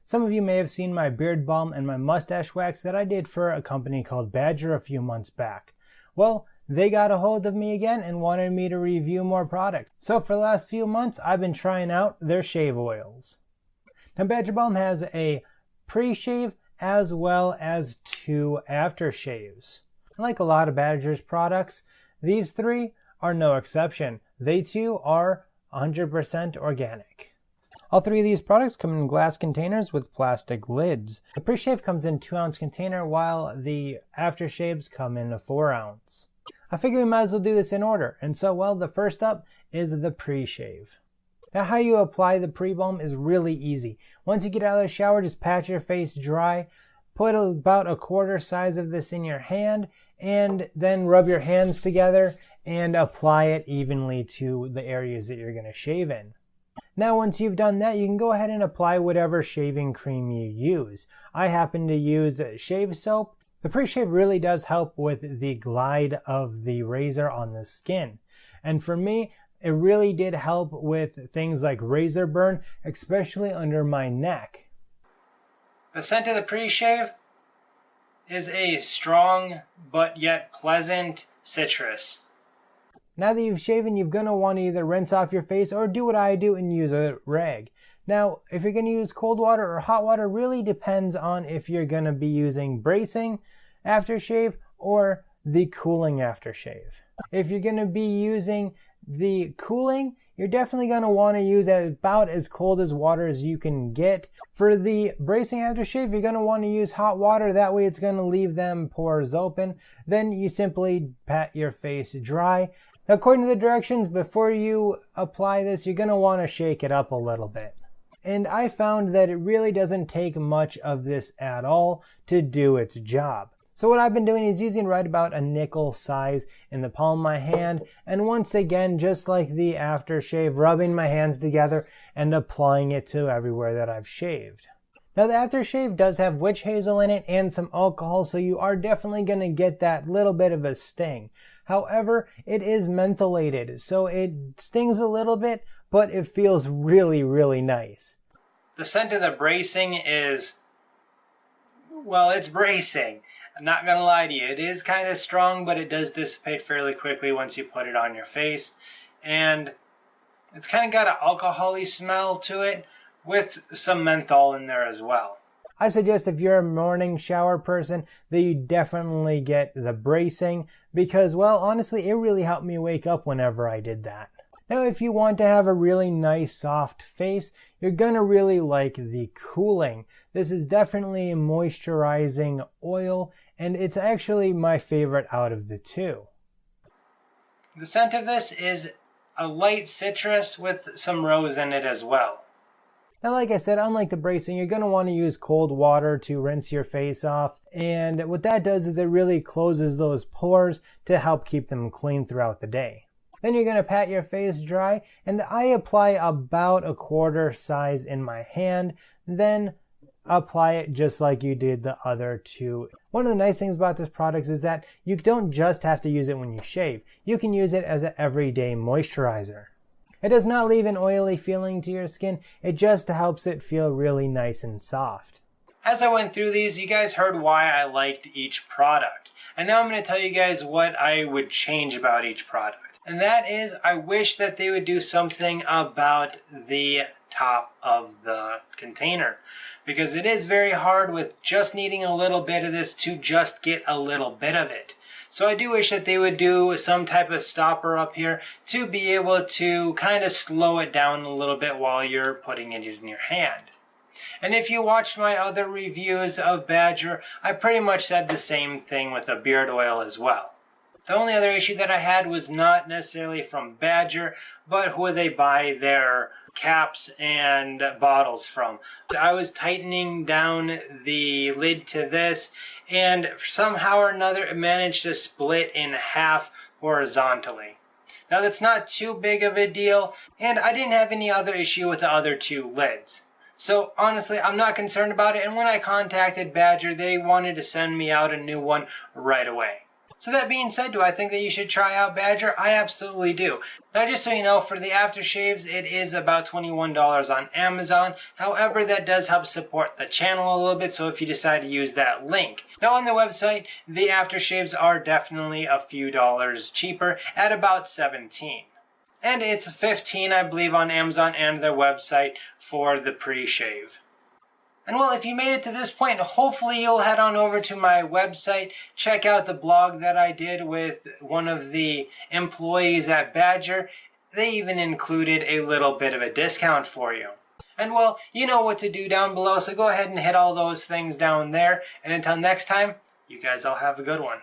Some of you may have seen my beard balm and my mustache wax that I did for a company called Badger a few months back. Well, they got a hold of me again and wanted me to review more products. So for the last few months, I've been trying out their shave oils. Now Badger Balm has a pre-shave as well as 2 aftershaves. Like a lot of Badger's products, these 3 are no exception. They too are 100% organic. All 3 of these products come in glass containers with plastic lids. The pre-shave comes in a 2-ounce container while the aftershaves come in a 4-ounce. I figure we might as well do this in order, and so well the first up is the pre-shave. Now how you apply the pre-balm is really easy. Once you get out of the shower, just pat your face dry, put about a quarter size of this in your hand, and then rub your hands together and apply it evenly to the areas that you're going to shave in. Now once you've done that, you can go ahead and apply whatever shaving cream you use. I happen to use shave soap. The pre-shave really does help with the glide of the razor on the skin. And for me, it really did help with things like razor burn, especially under my neck. The scent of the pre-shave is a strong but yet pleasant citrus. Now that you've shaven, you're going to want to either rinse off your face or do what I do and use a rag. Now, if you're going to use cold water or hot water, really depends on if you're going to be using bracing aftershave or the cooling aftershave. If you're going to be using the cooling, you're definitely going to want to use about as cold as water as you can get. For the bracing aftershave, you're going to want to use hot water. That way it's going to leave them pores open. Then you simply pat your face dry. According to the directions, before you apply this, you're going to want to shake it up a little bit. And I found that it really doesn't take much of this at all to do its job. So what I've been doing is using right about a nickel size in the palm of my hand, and once again, just like the aftershave, rubbing my hands together and applying it to everywhere that I've shaved. Now the aftershave does have witch hazel in it and some alcohol, so you are definitely going to get that little bit of a sting. However, it is mentholated, so it stings a little bit, but it feels really, really nice. The scent of the bracing is, well, it's bracing. I'm not going to lie to you, it is kind of strong, but it does dissipate fairly quickly once you put it on your face. And it's kind of got an alcohol-y smell to it, with some menthol in there as well. I suggest if you're a morning shower person that you definitely get the bracing because, well, honestly, it really helped me wake up whenever I did that. Now, if you want to have a really nice soft face, you're gonna really like the cooling. This is definitely a moisturizing oil, and it's actually my favorite out of the 2. The scent of this is a light citrus with some rose in it as well. Now, like I said, unlike the bracing, you're going to want to use cold water to rinse your face off. And what that does is it really closes those pores to help keep them clean throughout the day. Then you're going to pat your face dry, and I apply about a quarter size in my hand, then apply it just like you did the other 2. One of the nice things about this product is that you don't just have to use it when you shave. You can use it as an everyday moisturizer. It does not leave an oily feeling to your skin, it just helps it feel really nice and soft. As I went through these, you guys heard why I liked each product. And now I'm going to tell you guys what I would change about each product. And that is, I wish that they would do something about the top of the container. Because it is very hard with just needing a little bit of this to just get a little bit of it. So I do wish that they would do some type of stopper up here to be able to kind of slow it down a little bit while you're putting it in your hand. And if you watched my other reviews of Badger, I pretty much said the same thing with the beard oil as well. The only other issue that I had was not necessarily from Badger, but who they buy their caps and bottles from. I was tightening down the lid to this, and somehow or another it managed to split in half horizontally. Now that's not too big of a deal, and I didn't have any other issue with the other 2 lids. So honestly, I'm not concerned about it, and when I contacted Badger, they wanted to send me out a new one right away. So that being said, do I think that you should try out Badger? I absolutely do. Now just so you know, for the aftershaves, it is about $21 on Amazon. However, that does help support the channel a little bit, so if you decide to use that link. Now on the website, the aftershaves are definitely a few dollars cheaper at about $17. And it's $15, I believe, on Amazon and their website for the pre-shave. And well, if you made it to this point, hopefully you'll head on over to my website, check out the blog that I did with one of the employees at Badger. They even included a little bit of a discount for you. And well, you know what to do down below, so go ahead and hit all those things down there. And until next time, you guys all have a good one.